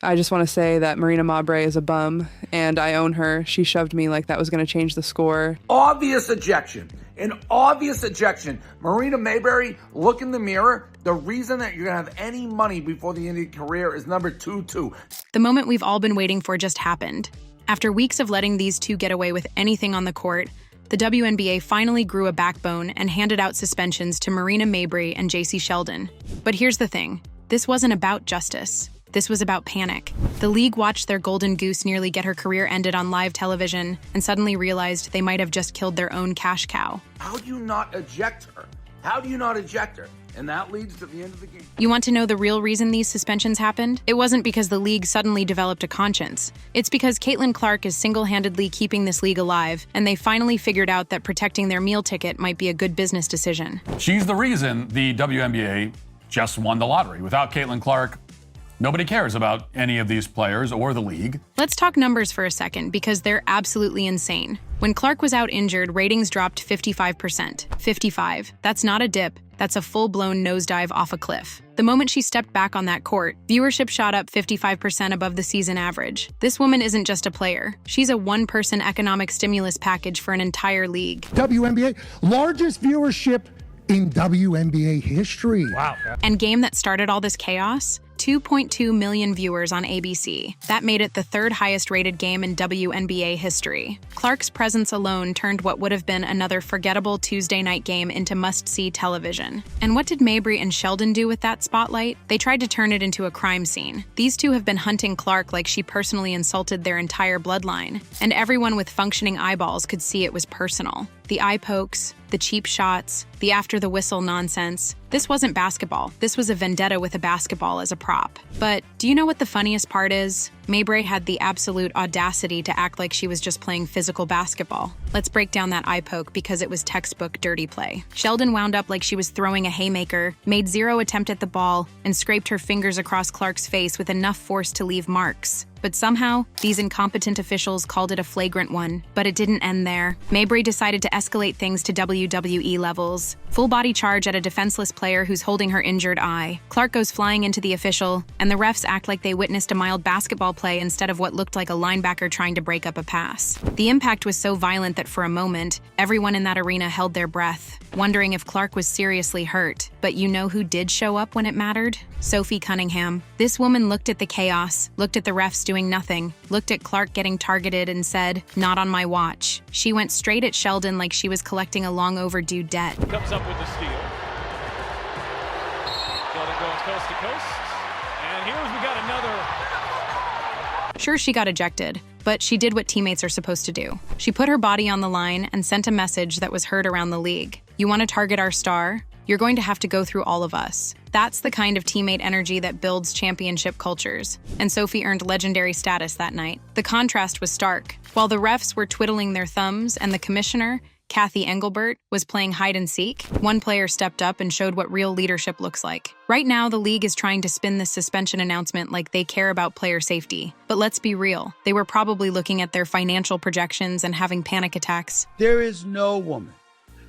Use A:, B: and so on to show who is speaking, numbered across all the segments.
A: I just want to say that Marina Mabrey is a bum, and I own her. She shoved me like that was going to change the score.
B: Obvious ejection. An obvious ejection. Marina Mabrey, look in the mirror. The reason that you're going to have any money before the end of your career is number 2-2.
C: The moment we've all been waiting for just happened. After weeks of letting these two get away with anything on the court, the WNBA finally grew a backbone and handed out suspensions to Marina Mabrey and Mabrey Sheldon. But here's the thing. This wasn't about justice. This was about panic. The league watched their golden goose nearly get her career ended on live television and suddenly realized they might have just killed their own cash cow.
B: How do you not eject her? How do you not eject her? And that leads to the end of the game.
C: You want to know the real reason these suspensions happened? It wasn't because the league suddenly developed a conscience. It's because Caitlin Clark is single-handedly keeping this league alive, and they finally figured out that protecting their meal ticket might be a good business decision.
D: She's the reason the WNBA just won the lottery. Without Caitlin Clark, nobody cares about any of these players or the league.
C: Let's talk numbers for a second, because they're absolutely insane. When Clark was out injured, ratings dropped 55%. 55. That's not a dip. That's a full-blown nosedive off a cliff. The moment she stepped back on that court, viewership shot up 55% above the season average. This woman isn't just a player. She's a one-person economic stimulus package for an entire league.
E: WNBA, largest viewership in WNBA history.
D: Wow.
C: And game that started all this chaos? 2.2 million viewers on ABC. That made it the third highest rated game in WNBA history. Clark's presence alone turned what would have been another forgettable Tuesday night game into must-see television. And what did Mabrey and Sheldon do with that spotlight? They tried to turn it into a crime scene. These two have been hunting Clark like she personally insulted their entire bloodline. And everyone with functioning eyeballs could see it was personal. The eye pokes, the cheap shots, the after-the-whistle nonsense. This wasn't basketball. This was a vendetta with a basketball as a prop. But do you know what the funniest part is? Mabrey had the absolute audacity to act like she was just playing physical basketball. Let's break down that eye poke because it was textbook dirty play. Sheldon wound up like she was throwing a haymaker, made zero attempt at the ball, and scraped her fingers across Clark's face with enough force to leave marks. But somehow, these incompetent officials called it a flagrant one. But it didn't end there. Mabrey decided to escalate things to WWE levels. Full body charge at a defenseless player who's holding her injured eye. Clark goes flying into the official, and the refs act like they witnessed a mild basketball play instead of what looked like a linebacker trying to break up a pass. The impact was so violent that for a moment, everyone in that arena held their breath, wondering if Clark was seriously hurt. But you know who did show up when it mattered? Sophie Cunningham. This woman looked at the chaos, looked at the refs doing nothing, looked at Clark getting targeted and said, "Not on my watch." She went straight at Sheldon like she was collecting a long overdue debt.
F: Comes up with the steal. Sheldon goes coast to coast. And here's we got another.
C: Sure, she got ejected, but she did what teammates are supposed to do. She put her body on the line and sent a message that was heard around the league. You want to target our star? You're going to have to go through all of us. That's the kind of teammate energy that builds championship cultures. And Sophie earned legendary status that night. The contrast was stark. While the refs were twiddling their thumbs and the commissioner, Kathy Engelbert, was playing hide-and-seek, one player stepped up and showed what real leadership looks like. Right now, the league is trying to spin this suspension announcement like they care about player safety. But let's be real, they were probably looking at their financial projections and having panic attacks.
G: There is no woman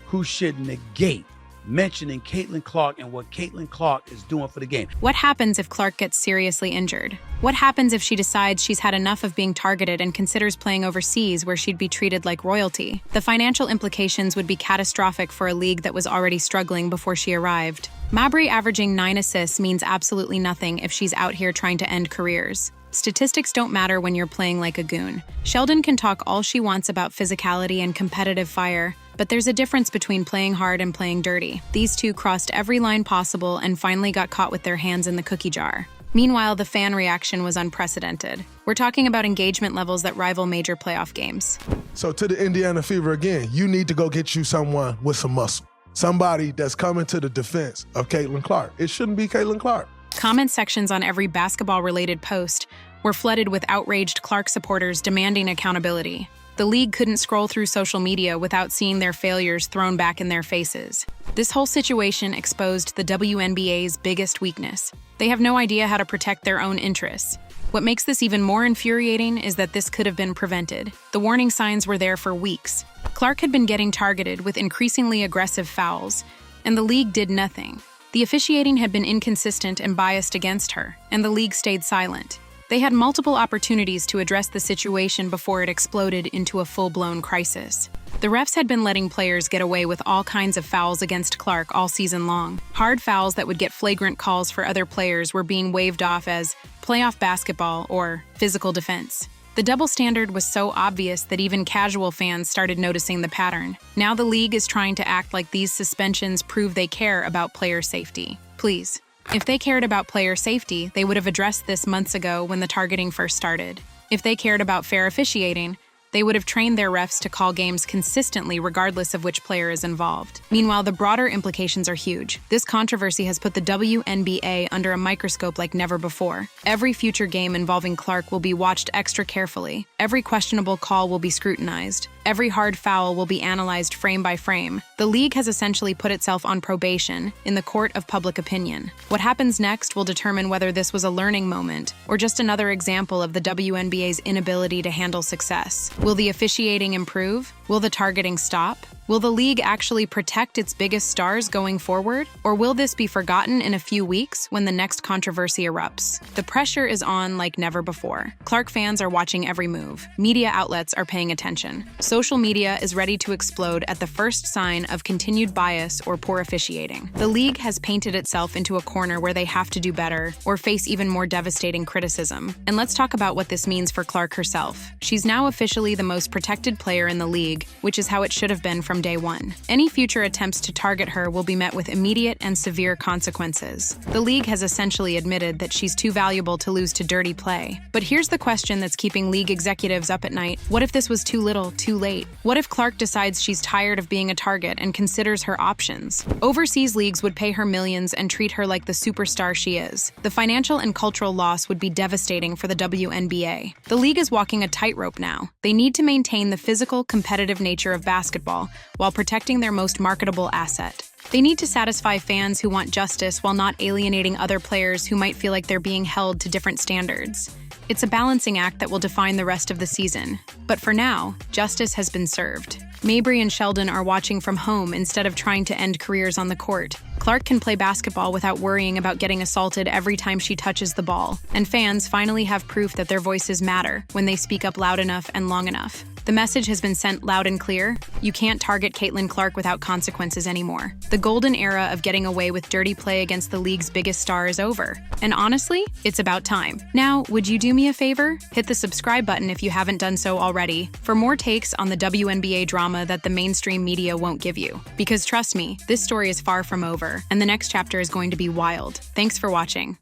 G: who should negate mentioning Caitlin Clark and what Caitlin Clark is doing for the game.
C: What happens if Clark gets seriously injured? What happens if she decides she's had enough of being targeted and considers playing overseas where she'd be treated like royalty? The financial implications would be catastrophic for a league that was already struggling before she arrived. Mabrey averaging 9 assists means absolutely nothing if she's out here trying to end careers. Statistics don't matter when you're playing like a goon. Sheldon can talk all she wants about physicality and competitive fire, but there's a difference between playing hard and playing dirty. These two crossed every line possible and finally got caught with their hands in the cookie jar. Meanwhile, the fan reaction was unprecedented. We're talking about engagement levels that rival major playoff games.
H: So to the Indiana Fever again, you need to go get you someone with some muscle. Somebody that's coming to the defense of Caitlin Clark. It shouldn't be Caitlin Clark.
C: Comment sections on every basketball-related post were flooded with outraged Clark supporters demanding accountability. The league couldn't scroll through social media without seeing their failures thrown back in their faces. This whole situation exposed the WNBA's biggest weakness. They have no idea how to protect their own interests. What makes this even more infuriating is that this could have been prevented. The warning signs were there for weeks. Clark had been getting targeted with increasingly aggressive fouls, and the league did nothing. The officiating had been inconsistent and biased against her, and the league stayed silent. They had multiple opportunities to address the situation before it exploded into a full-blown crisis. The refs had been letting players get away with all kinds of fouls against Clark all season long. Hard fouls that would get flagrant calls for other players were being waved off as playoff basketball or physical defense. The double standard was so obvious that even casual fans started noticing the pattern. Now the league is trying to act like these suspensions prove they care about player safety. Please. If they cared about player safety, they would have addressed this months ago when the targeting first started. If they cared about fair officiating, they would have trained their refs to call games consistently regardless of which player is involved. Meanwhile, the broader implications are huge. This controversy has put the WNBA under a microscope like never before. Every future game involving Clark will be watched extra carefully. Every questionable call will be scrutinized. Every hard foul will be analyzed frame by frame. The league has essentially put itself on probation in the court of public opinion. What happens next will determine whether this was a learning moment or just another example of the WNBA's inability to handle success. Will the officiating improve? Will the targeting stop? Will the league actually protect its biggest stars going forward? Or will this be forgotten in a few weeks when the next controversy erupts? The pressure is on like never before. Clark fans are watching every move. Media outlets are paying attention. Social media is ready to explode at the first sign of continued bias or poor officiating. The league has painted itself into a corner where they have to do better or face even more devastating criticism. And let's talk about what this means for Clark herself. She's now officially the most protected player in the league, which is how it should have been from day one. Any future attempts to target her will be met with immediate and severe consequences. The league has essentially admitted that she's too valuable to lose to dirty play. But here's the question that's keeping league executives up at night. What if this was too little, too late? What if Clark decides she's tired of being a target and considers her options? Overseas leagues would pay her millions and treat her like the superstar she is. The financial and cultural loss would be devastating for the WNBA. The league is walking a tightrope now. They need to maintain the physical, competitive nature of basketball while protecting their most marketable asset. They need to satisfy fans who want justice while not alienating other players who might feel like they're being held to different standards. It's a balancing act that will define the rest of the season. But for now, justice has been served. Mabrey and Sheldon are watching from home instead of trying to end careers on the court. Clark can play basketball without worrying about getting assaulted every time she touches the ball. And fans finally have proof that their voices matter when they speak up loud enough and long enough. The message has been sent loud and clear. You can't target Caitlin Clark without consequences anymore. The golden era of getting away with dirty play against the league's biggest star is over. And honestly, it's about time. Now, would you do me a favor? Hit the subscribe button if you haven't done so already for more takes on the WNBA drama that the mainstream media won't give you. Because trust me, this story is far from over, and the next chapter is going to be wild. Thanks for watching.